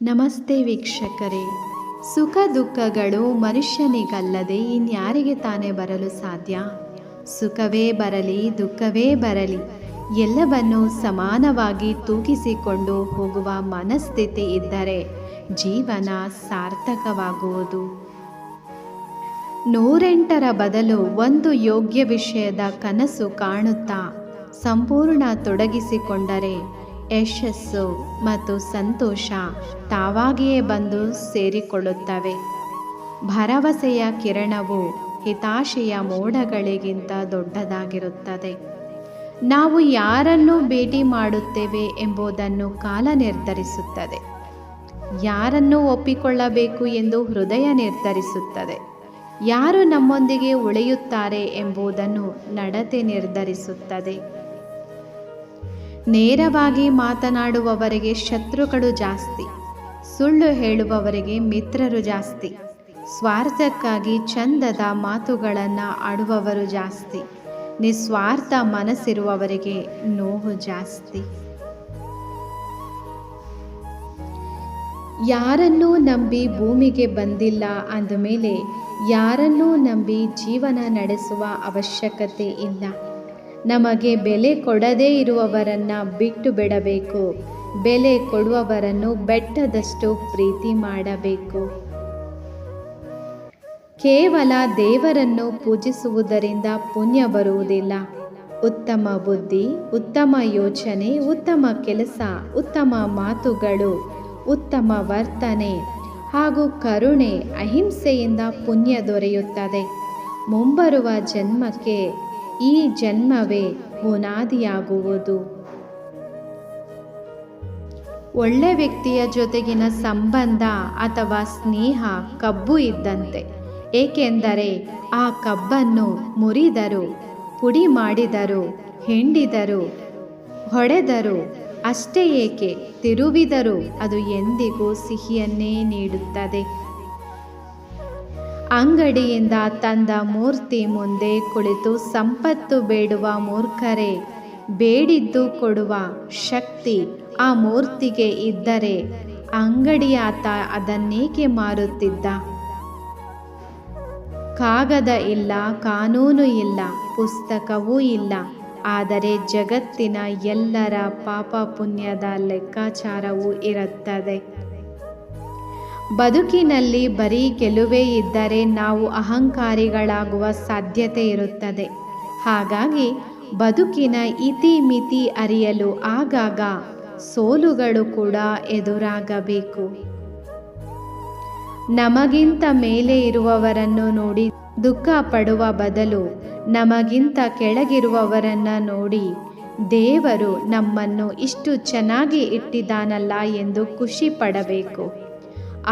ನಮಸ್ತೆ ವೀಕ್ಷಕರೇ. ಸುಖ ದುಃಖಗಳು ಮನುಷ್ಯನಿಗಲ್ಲದೆ ಇನ್ಯಾರಿಗೆ ತಾನೇ ಬರಲು ಸಾಧ್ಯ? ಸುಖವೇ ಬರಲಿ ದುಃಖವೇ ಬರಲಿ ಎಲ್ಲವನ್ನೂ ಸಮಾನವಾಗಿ ತೂಗಿಸಿಕೊಂಡು ಹೋಗುವ ಮನಸ್ಥಿತಿ ಇದ್ದರೆ ಜೀವನ ಸಾರ್ಥಕವಾಗುವುದು. 108ರ ಬದಲು ಒಂದು ಯೋಗ್ಯ ವಿಷಯದ ಕನಸು ಕಾಣುತ್ತಾ ಸಂಪೂರ್ಣ ತೊಡಗಿಸಿಕೊಂಡರೆ ಯಶಸ್ಸು ಮತ್ತು ಸಂತೋಷ ತಾವಾಗಿಯೇ ಬಂದು ಸೇರಿಕೊಳ್ಳುತ್ತವೆ. ಭರವಸೆಯ ಕಿರಣವು ಹಿತಾಶೆಯ ಮೋಡಗಳಿಗಿಂತ ದೊಡ್ಡದಾಗಿರುತ್ತದೆ. ನಾವು ಯಾರನ್ನು ಭೇಟಿ ಮಾಡುತ್ತೇವೆ ಎಂಬುದನ್ನು ಕಾಲ ನಿರ್ಧರಿಸುತ್ತದೆ. ಯಾರನ್ನು ಒಪ್ಪಿಕೊಳ್ಳಬೇಕು ಎಂದು ಹೃದಯ ನಿರ್ಧರಿಸುತ್ತದೆ. ಯಾರು ನಮ್ಮೊಂದಿಗೆ ಉಳಿಯುತ್ತಾರೆ ಎಂಬುದನ್ನು ನಡತೆ ನಿರ್ಧರಿಸುತ್ತದೆ. ನೇರವಾಗಿ ಮಾತನಾಡುವವರಿಗೆ ಶತ್ರುಗಳು ಜಾಸ್ತಿ, ಸುಳ್ಳು ಹೇಳುವವರಿಗೆ ಮಿತ್ರರು ಜಾಸ್ತಿ, ಸ್ವಾರ್ಥಕ್ಕಾಗಿ ಚಂದದ ಮಾತುಗಳನ್ನು ಆಡುವವರು ಜಾಸ್ತಿ, ನಿಸ್ವಾರ್ಥ ಮನಸ್ಸಿರುವವರಿಗೆ ನೋವು ಜಾಸ್ತಿ. ಯಾರನ್ನೂ ನಂಬಿ ಭೂಮಿಗೆ ಬಂದಿಲ್ಲ ಅಂದಮೇಲೆ ಯಾರನ್ನೂ ನಂಬಿ ಜೀವನ ನಡೆಸುವ ಅವಶ್ಯಕತೆ ಇಲ್ಲ. ನಮಗೆ ಬೆಲೆ ಕೊಡದೇ ಇರುವವರನ್ನು ಬಿಟ್ಟು ಬಿಡಬೇಕು. ಬೆಲೆ ಕೊಡುವವರನ್ನು ಬೆಟ್ಟದಷ್ಟು ಪ್ರೀತಿ ಮಾಡಬೇಕು. ಕೇವಲ ದೇವರನ್ನು ಪೂಜಿಸುವುದರಿಂದ ಪುಣ್ಯ ಬರುವುದಿಲ್ಲ. ಉತ್ತಮ ಬುದ್ಧಿ, ಉತ್ತಮ ಯೋಚನೆ, ಉತ್ತಮ ಕೆಲಸ, ಉತ್ತಮ ಮಾತುಗಳು, ಉತ್ತಮ ವರ್ತನೆ ಹಾಗೂ ಕರುಣೆ, ಅಹಿಂಸೆಯಿಂದ ಪುಣ್ಯ ದೊರೆಯುತ್ತದೆ. ಮುಂಬರುವ ಜನ್ಮಕ್ಕೆ ಈ ಜನ್ಮವೇ ಬುನಾದಿಯಾಗುವುದು. ಒಳ್ಳೆ ವ್ಯಕ್ತಿಯ ಜೊತೆಗಿನ ಸಂಬಂಧ ಅಥವಾ ಸ್ನೇಹ ಕಬ್ಬು ಇದ್ದಂತೆ. ಏಕೆಂದರೆ ಆ ಕಬ್ಬನ್ನು ಮುರಿದರು, ಪುಡಿ ಮಾಡಿದರು, ಹಿಂಡಿದರು, ಹೊಡೆದರು, ಅಷ್ಟೇ ಏಕೆ ತಿರುವಿದರೂ ಅದು ಎಂದಿಗೂ ಸಿಹಿಯನ್ನೇ ನೀಡುತ್ತದೆ. ಅಂಗಡಿಯಿಂದ ತಂದ ಮೂರ್ತಿ ಮುಂದೆ ಕುಳಿತು ಸಂಪತ್ತು ಬೇಡುವ ಮೂರ್ಖರೇ, ಬೇಡಿದ್ದು ಕೊಡುವ ಶಕ್ತಿ ಆ ಮೂರ್ತಿಗೆ ಇದ್ದರೆ ಅಂಗಡಿಯಾತ ಅದನ್ನೇಕೆ ಮಾರುತ್ತಿದ್ದ? ಕಾಗದ ಇಲ್ಲ, ಕಾನೂನು ಇಲ್ಲ, ಪುಸ್ತಕವೂ ಇಲ್ಲ, ಆದರೆ ಜಗತ್ತಿನ ಎಲ್ಲರ ಪಾಪ ಪುಣ್ಯದ ಲೆಕ್ಕಾಚಾರವೂ ಇರುತ್ತದೆ. ಬದುಕಿನಲ್ಲಿ ಬರೀ ಗೆಲುವೇ ಇದ್ದರೆ ನಾವು ಅಹಂಕಾರಿಗಳಾಗುವ ಸಾಧ್ಯತೆ ಇರುತ್ತದೆ. ಹಾಗಾಗಿ ಬದುಕಿನ ಇತಿಮಿತಿ ಅರಿಯಲು ಆಗಾಗ ಸೋಲುಗಳು ಕೂಡ ಎದುರಾಗಬೇಕು. ನಮಗಿಂತ ಮೇಲೆ ಇರುವವರನ್ನು ನೋಡಿ ದುಃಖ ಪಡುವ ಬದಲು ನಮಗಿಂತ ಕೆಳಗಿರುವವರನ್ನು ನೋಡಿ ದೇವರು ನಮ್ಮನ್ನು ಇಷ್ಟು ಚೆನ್ನಾಗಿ ಇಟ್ಟಿದ್ದಾನಲ್ಲ ಎಂದು ಖುಷಿ ಪಡಬೇಕು.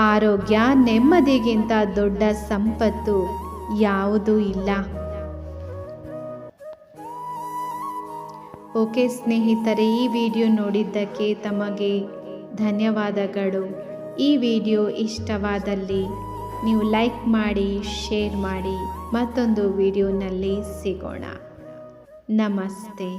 ಆರೋಗ್ಯ, ನೆಮ್ಮದಿಗಿಂತ ದೊಡ್ಡ ಸಂಪತ್ತು ಯಾವುದೂ ಇಲ್ಲ. ಓಕೆ ಸ್ನೇಹಿತರೆ, ಈ ವಿಡಿಯೋ ನೋಡಿದ್ದಕ್ಕೆ ತಮಗೆ ಧನ್ಯವಾದಗಳು. ಈ ವಿಡಿಯೋ ಇಷ್ಟವಾದಲ್ಲಿ ನೀವು ಲೈಕ್ ಮಾಡಿ, ಶೇರ್ ಮಾಡಿ. ಮತ್ತೊಂದು ವಿಡಿಯೋನಲ್ಲಿ ಸಿಗೋಣ. ನಮಸ್ತೆ.